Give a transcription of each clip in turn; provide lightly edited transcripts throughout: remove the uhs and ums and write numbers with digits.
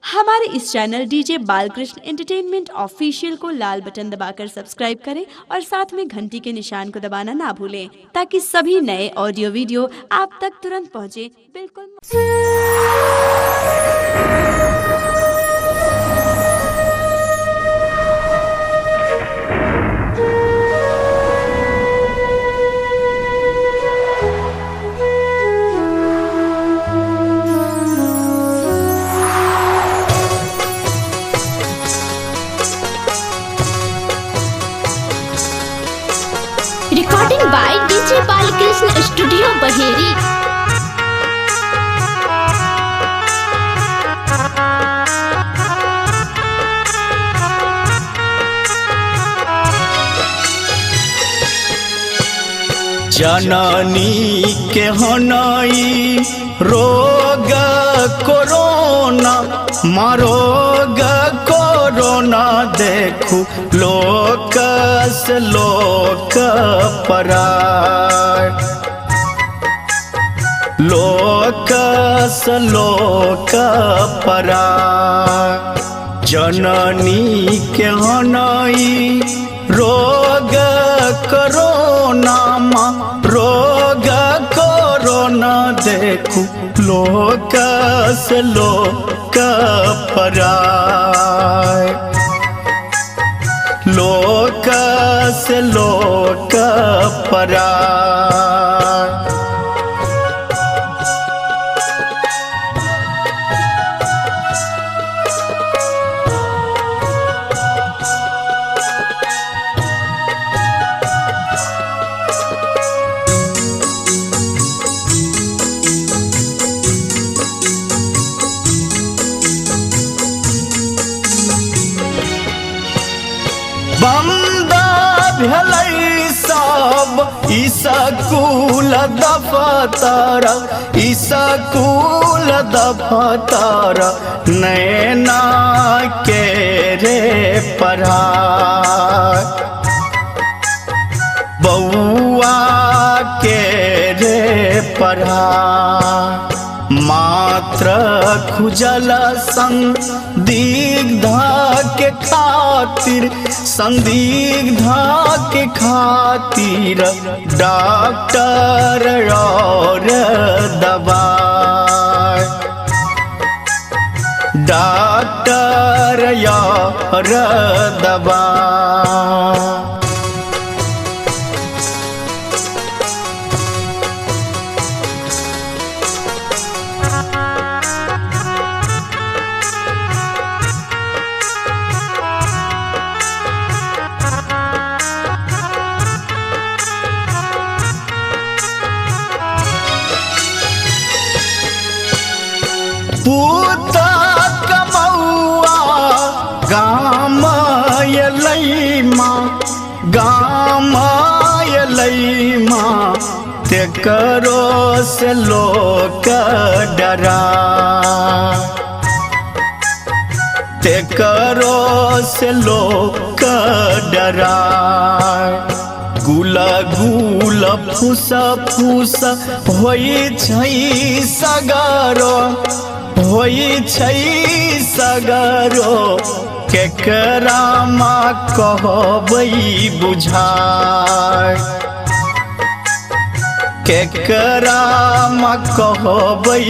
हमारे इस channel DJ Balkrishna entertainment official को लाल बटन दबाकर सब्सक्राइब करें और साथ में घंटी के निशान को दबाना ना भूलें ताकि सभी नए ऑडियो वीडियो आप तक तुरंत पहुंचे। बिल्कुल recording by DJ Balkrishna studio Baheri. जननी के हनई रोग कोरोना मरोग कोरोना देखू लोक से लोक पराय लोक से लोक पराय जननी के हनई रोग कोरोना रोग कोरोना देखू लोक से लोक पराय लोक से लोक पराय। बंदा भलै सब स्कूल दफ्तर स्कूल दफ्तर नैना के रे पढ़ाई बउआ के रे पढ़ाई मात्र खुजल संदिग्ध के खातिर संदिग्ध के खातिर डॉक्टर और दवाई डॉक्टर और दवाई। पूत कमौआ गाम यलैमा गाम यलैमा तेकरो से लोक डरा तेकरो से लोक डरा गुल गुल फूस फूस होई छै सगरो होई छै सगरो केकरा मा कहबै बुझाय केकरा मा कहबै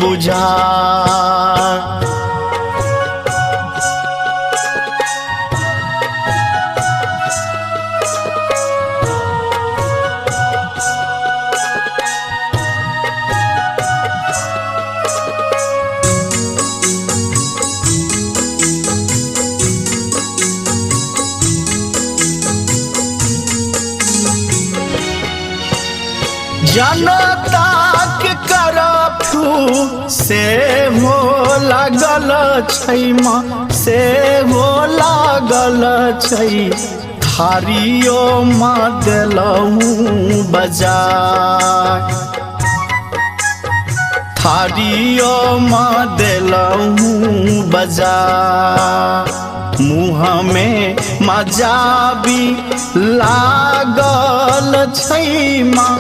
बुझाय। जनता के करफ्यू से हो लागल छै से हो लागल छै थारियो माँ देलहूँ बजाय थारियो माँ देलहूँ बजाय मुँह में मजाबी लागल छै माँ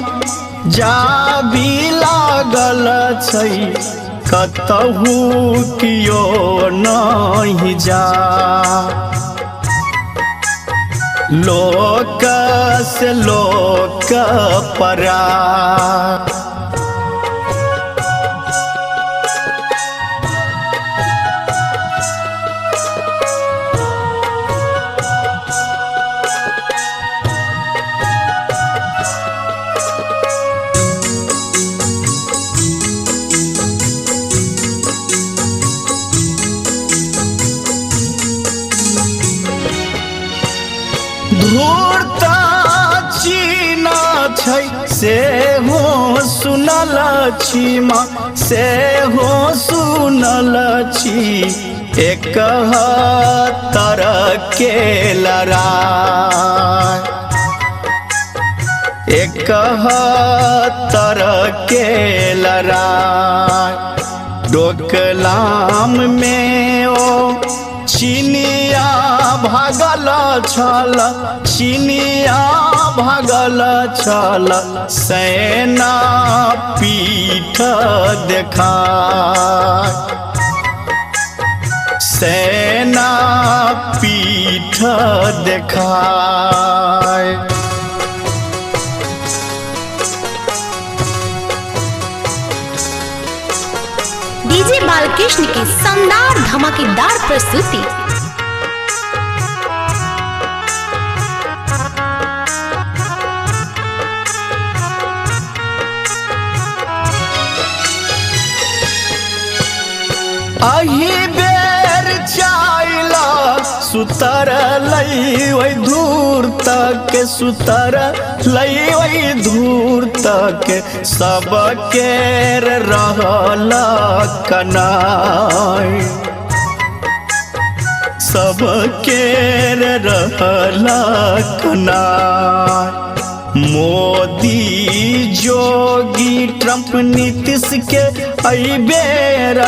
जाबी लागल छै कतहु कियो नहीं जा। लोक से लोक परा धूर्ता चीना छै से हो सुनल छी माँ से हो सुनल छी एक तरह के लड़ाई एक तरह के लड़ाई डोकलाम में ओ चिनिया भागल छल चिनिया भागल छल सेना पीठ देखा सेना पीठ देखा। डीजे बालकृष्ण की शानदार धमाकेदार प्रस्तुति। अही बेर चाइला सुतर लई वही दूर तक सुतर लई वही दूर तक सब केर रहल कनाई सब केर रहल कनाई। मोदी जोगी ट्रंप नीतीश के आई बेर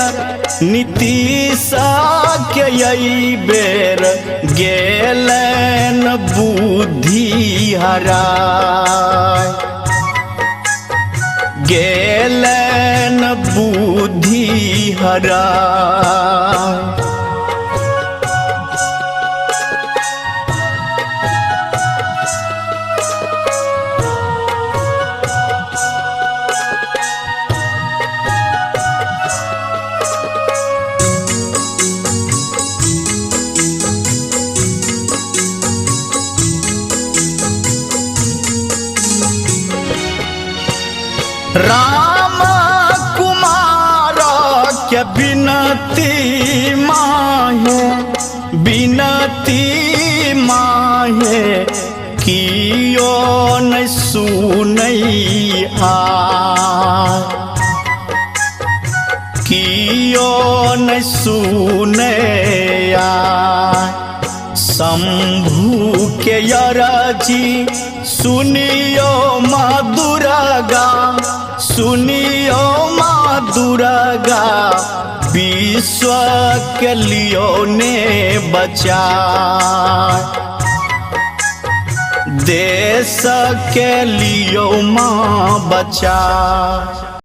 नीतीश के आई बेर गेलन बुद्धि हराय गेलन बुद्धि हराय। राम कुमार के बिनती माहे बिनती माहे कियो न सुनई आ कियो न सुने आ। शंभु के यरजी सुनियो माँ दुर्गा सुनियो माँ दुर्गा विश्व के लियो ने बचा देश के लियो माँ बचा।